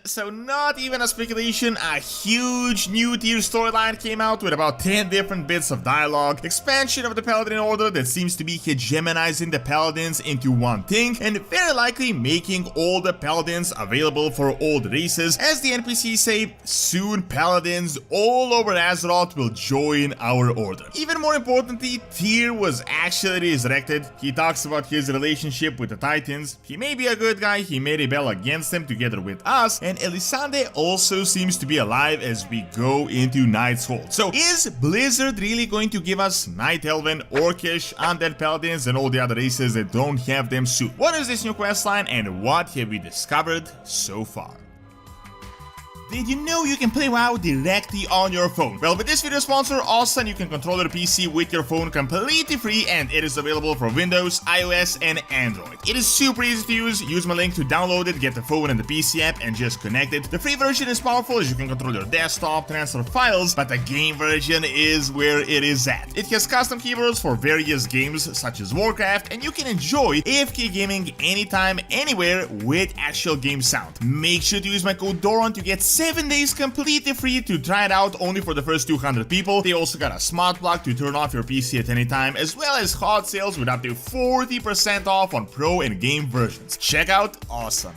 So not even a speculation, a huge new tier storyline came out with about 10 different bits of dialogue, expansion of the Paladin order that seems to be hegemonizing the Paladins into one thing, and very likely making all the Paladins available for all the races. As the NPCs say, soon Paladins all over Azeroth will join our order. Even more importantly, Tyr was actually resurrected. He talks about his relationship with the Titans. He may be a good guy, he may rebel against them together with us, and Elisande also seems to be alive as we go into Nightsholde. So is Blizzard really going to give us Night Elven, Orcish, Undead Paladins and all the other races that don't have them soon? What is this new questline and what have we discovered so far? Did you know you can play WoW directly on your phone? Well, with this video sponsor, Awesome, you can control your PC with your phone completely free, and it is available for Windows, iOS, and Android. It is super easy to use. Use my link to download it, get the phone and the PC app, and just connect it. The free version is powerful as you can control your desktop, transfer files, but the game version is where it is at. It has custom keyboards for various games such as Warcraft, and you can enjoy AFK gaming anytime, anywhere with actual game sound. Make sure to use my code DORON to get 7 days completely free to try it out, only for the first 200 people. They also got a smart plug to turn off your PC at any time, as well as hot sales with up to 40% off on pro and game versions. Check out Awesome.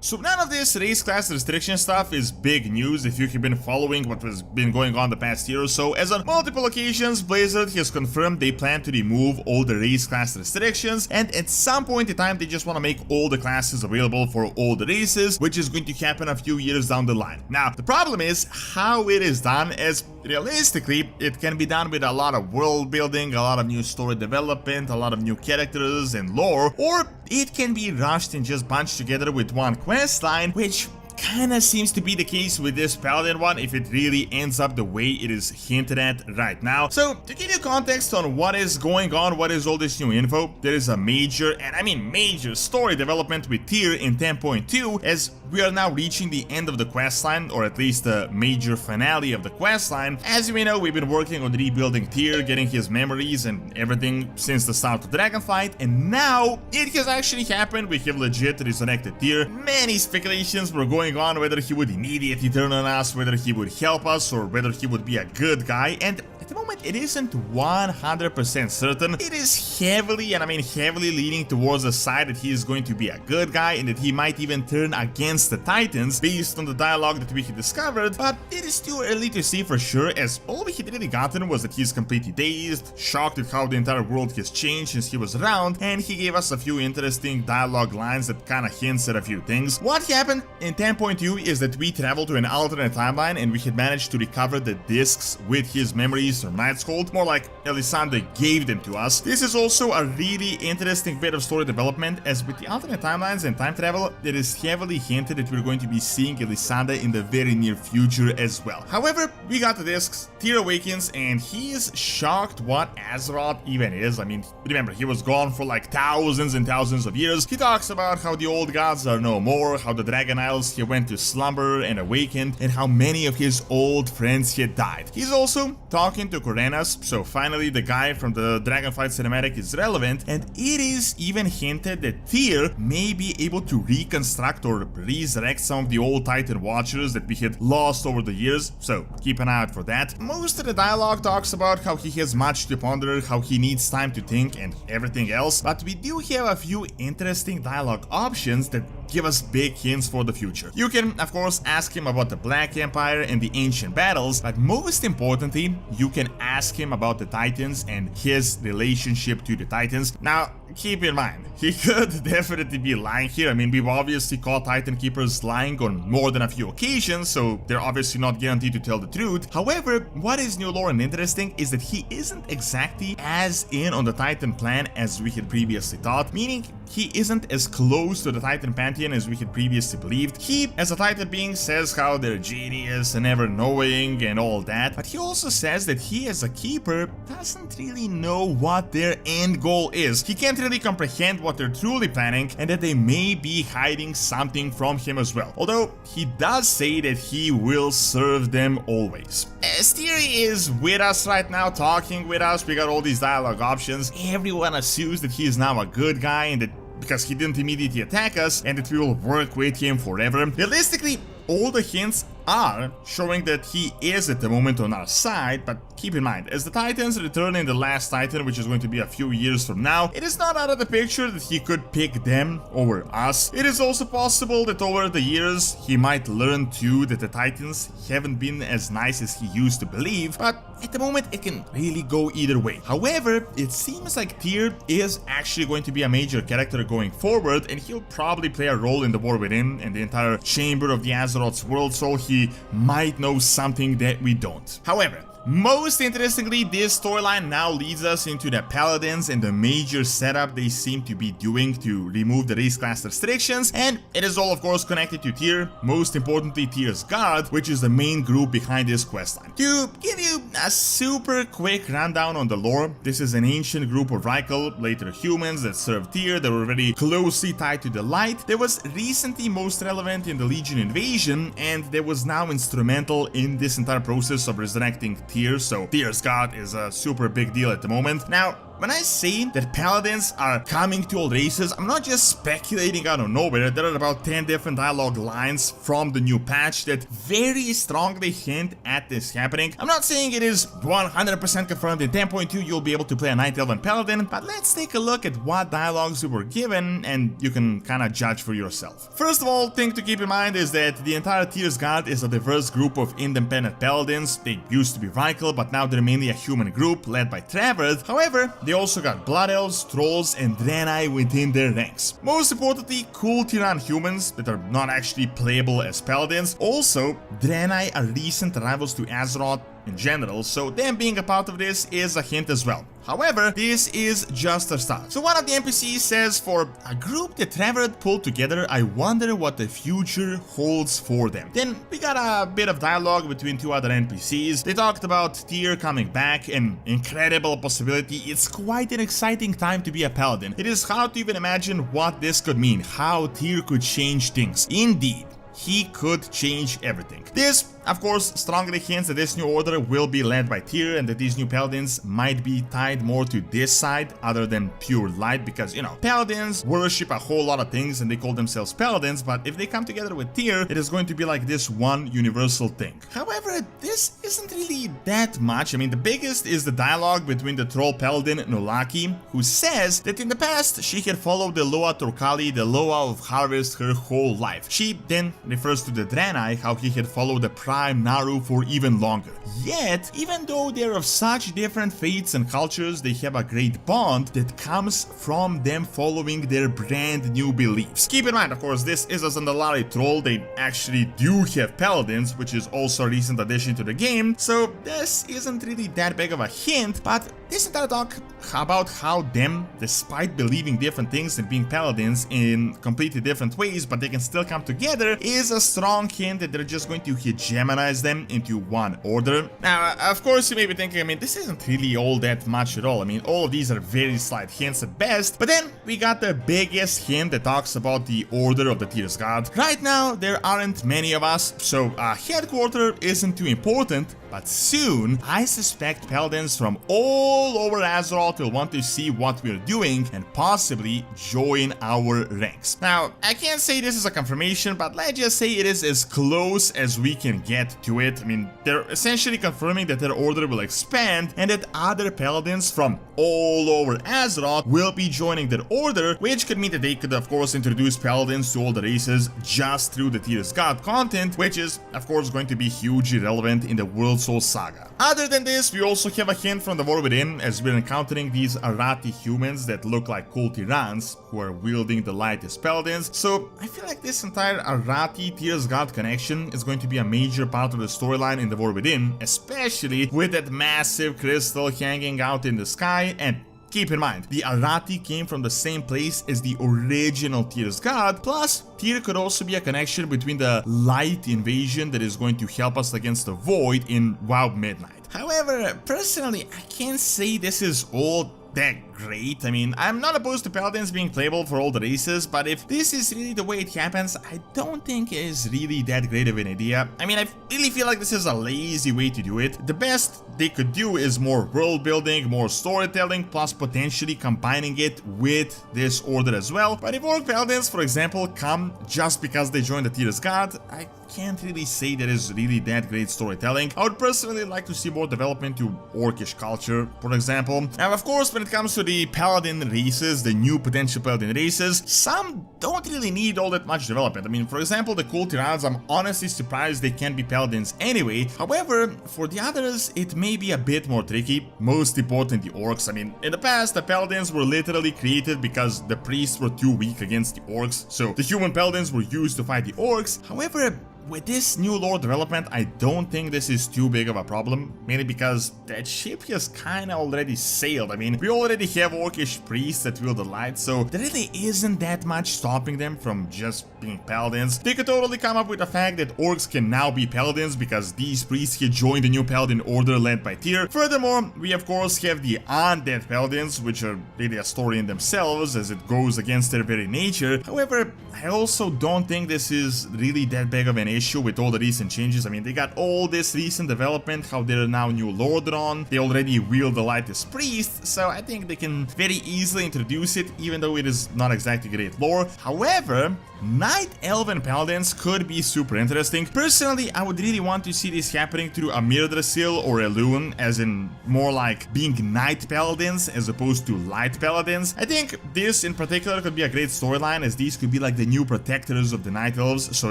So none of this race class restriction stuff is big news if you have been following what has been going on the past year or so, as on multiple occasions Blizzard has confirmed they plan to remove all the race class restrictions, and at some point in time they just want to make all the classes available for all the races, which is going to happen a few years down the line. Now the problem is how it is done, as realistically it can be done with a lot of world building, a lot of new story development, a lot of new characters and lore, or it can be rushed and just bunched together with one questline, which kinda seems to be the case with this Paladin one if it really ends up the way it is hinted at right now. So to give you context on what is going on, what is all this new info, there is a major, and I mean major, story development with Tyr in 10.2, as we are now reaching the end of the questline, or at least the major finale of the questline. As you may know, we've been working on rebuilding Tyr, getting his memories and everything since the start of Dragonflight, and now it has actually happened. We have legit resurrected Tyr. Many speculations were going on whether he would immediately turn on us, whether he would help us, or whether he would be a good guy, and at the moment it isn't 100% certain. It is heavily, and I mean heavily, leaning towards the side that he is going to be a good guy and that he might even turn against the Titans based on the dialogue that we had discovered, but it is too early to see for sure, as all we had really gotten was that he's completely dazed, shocked at how the entire world has changed since he was around, and he gave us a few interesting dialogue lines that kinda hints at a few things. What happened in 10.2 is that we traveled to an alternate timeline and we had managed to recover the discs with his memories from Nightsholde, more like Elisande gave them to us. This is also a really interesting bit of story development, as with the alternate timelines and time travel, it is heavily hinted that we're going to be seeing Elisande in the very near future as well. However, we got the discs, Tyr awakens, and he is shocked what Azeroth even is. I mean, remember, he was gone for like thousands and thousands of years. He talks about how the old gods are no more, how the Dragon Isles he went to slumber and awakened, and how many of his old friends had died. He's also talking to Korenas, so finally the guy from the Dragonflight cinematic is relevant, and it is even hinted that Tyr may be able to reconstruct or resurrect some of the old Titan Watchers that we had lost over the years, so keep an eye out for that. Most of the dialogue talks about how he has much to ponder, how he needs time to think and everything else, but we do have a few interesting dialogue options that give us big hints for the future. You can, of course, ask him about the Black Empire and the ancient battles, but most importantly, you can ask him about the Titans and his relationship to the Titans. Now, keep in mind, he could definitely be lying here. I mean, we've obviously caught Titan Keepers lying on more than a few occasions, so they're obviously not guaranteed to tell the truth. However, what is new lore and interesting is that he isn't exactly as in on the Titan plan as we had previously thought, meaning he isn't as close to the Titan Pantheon as we had previously believed. He, as a Titan being, says how they're genius and ever-knowing and all that, but he also says that he, as a keeper, doesn't really know what their end goal is. He can't really comprehend what they're truly planning, and that they may be hiding something from him as well. Although, he does say that he will serve them always. Tyr is with us right now, talking with us. We got all these dialogue options. Everyone assumes that he is now a good guy and that because he didn't immediately attack us and that we will work with him forever. Realistically, all the hints are showing that he is at the moment on our side, but keep in mind, as the Titans return in the last Titan, which is going to be a few years from now, it is not out of the picture that he could pick them over us. It is also possible that over the years he might learn too that the Titans haven't been as nice as he used to believe, but at the moment it can really go either way. However, it seems like Tyr is actually going to be a major character going forward, and he'll probably play a role in the War Within and the entire chamber of the Azeroth's world, so he might know something that we don't. However, most interestingly, this storyline now leads us into the Paladins and the major setup they seem to be doing to remove the race class restrictions, and it is all of course connected to Tyr, most importantly Tyr's Guard, which is the main group behind this questline. To give you a super quick rundown on the lore, this is an ancient group of Rykel, later humans that served Tyr. They were very closely tied to the light. They was recently most relevant in the Legion invasion, and they was now instrumental in this entire process of resurrecting Tyr, so Tyr's God is a super big deal at the moment. Now, when I say that Paladins are coming to all races, I'm not just speculating out of nowhere. There are about 10 different dialogue lines from the new patch that very strongly hint at this happening. I'm not saying it is 100% confirmed in 10.2 you'll be able to play a Night Elven Paladin, but let's take a look at what dialogues we were given and you can kinda judge for yourself. First of all, thing to keep in mind is that the entire Tyr's God is a diverse group of independent Paladins. They used to be Rykel, but now they're mainly a human group led by Travert. However, they also got Blood Elves, Trolls, and Draenei within their ranks. Most importantly, cool Tyran humans that are not actually playable as Paladins. Also, Draenei are recent arrivals to Azeroth in general, so them being a part of this is a hint as well. However, this is just a start. So one of the NPCs says, for a group that Travert pulled together, I wonder what the future holds for them. Then we got a bit of dialogue between two other NPCs. They talked about Tyr coming back, an incredible possibility. It's quite an exciting time to be a Paladin. It is hard to even imagine what this could mean, how Tyr could change things. Indeed, he could change everything. This, of course, strongly hints that this new order will be led by Tyr and that these new Paladins might be tied more to this side other than pure light, because, you know, Paladins worship a whole lot of things and they call themselves Paladins, but if they come together with Tyr, it is going to be like this one universal thing. However, this isn't really that much. I mean, the biggest is the dialogue between the troll Paladin Nolaki, who says that in the past she had followed the Loa Torkali, the Loa of Harvest, her whole life. She then refers to the Draenei, how he had followed the Prime Naru for even longer. Yet, even though they're of such different faiths and cultures, they have a great bond that comes from them following their brand new beliefs. Keep in mind, of course, this is a Zandalari troll. They actually do have Paladins, which is also a recent addition to the game, so this isn't really that big of a hint, but this entire talk about how them, despite believing different things and being Paladins in completely different ways, but they can still come together, is a strong hint that they're just going to hegemonize them into one order. Now, of course, you may be thinking, I mean, this isn't really all that much at all. I mean, all of these are very slight hints at best, but then we got the biggest hint that talks about the order of the Tyr's God. Right now, there aren't many of us, so a headquarter isn't too important, but soon, I suspect Paladins from all over Azeroth will want to see what we're doing and possibly join our ranks. Now, I can't say this is a confirmation, but let's just say it is as close as we can get to it. I mean, they're essentially confirming that their order will expand and that other Paladins from all over Azeroth will be joining their order, which could mean that they could, of course, introduce Paladins to all the races just through the Tyr's God content, which is, of course, going to be hugely relevant in the World Soul Saga. Other than this, we also have a hint from the War Within, as we're encountering these Arati humans that look like cool Tyrans who are wielding the light as Paladins, so I feel like this entire Arati Tyr's God connection is going to be a major part of the storyline in the War Within, especially with that massive crystal hanging out in the sky. And keep in mind, the Arati came from the same place as the original Tyr's God, plus Tyr could also be a connection between the light invasion that is going to help us against the Void in WoW Midnight. However, personally, I can't say this is all that great. I mean, I'm not opposed to Paladins being playable for all the races, but if this is really the way it happens, I don't think it is really that great of an idea. I mean, I really feel like this is a lazy way to do it. The best they could do is more world building, more storytelling, plus potentially combining it with this order as well. But if Orc Paladins, for example, come just because they joined the Tyr's God, I can't really say that is really that great storytelling. I would personally like to see more development to Orcish culture, for example. Now, of course, when it comes to the Paladin races, the new potential Paladin races, some don't really need all that much development. I mean, for example, the Cool Tyrants, I'm honestly surprised they can be Paladins anyway. However, for the others, it may be a bit more tricky. Most important, the Orcs. I mean, in the past, the Paladins were literally created because the priests were too weak against the Orcs, so the human Paladins were used to fight the Orcs. However, with this new lore development, I don't think this is too big of a problem, mainly because that ship has kinda already sailed. I mean, we already have Orcish priests that wield the light, so there really isn't that much stopping them from just being Paladins. They could totally come up with the fact that Orcs can now be Paladins because these priests had joined the new Paladin order led by Tyr. Furthermore, we of course have the undead Paladins, which are really a story in themselves as it goes against their very nature. However, I also don't think this is really that big of an issue with all the recent changes. I mean, they got all this recent development, how they're now new lore drawn, they already wield the light as priests, so I think they can very easily introduce it, even though it is not exactly great lore. However, Night Elven Paladins could be super interesting. Personally, I would really want to see this happening through a Mirdrasil or a Loon, as in more like being Night Paladins as opposed to Light Paladins. I think this in particular could be a great storyline, as these could be like the new protectors of the Night Elves, so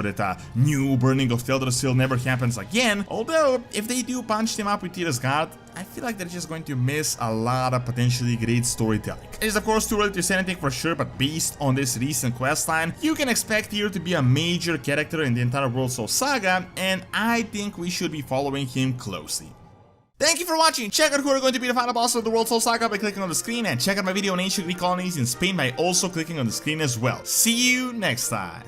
that a new burning of Teldrassil never happens again. Although, if they do punch them up with Tyr's Guard, I feel like they're just going to miss a lot of potentially great storytelling. It is of course too early to say anything for sure, but based on this recent questline, you can expect Tyr to be a major character in the entire World Soul Saga, and I think we should be following him closely. Thank you for watching. Check out who are going to be the final boss of the World Soul Saga by clicking on the screen, and check out my video on ancient Greek colonies in Spain by also clicking on the screen as well. See you next time.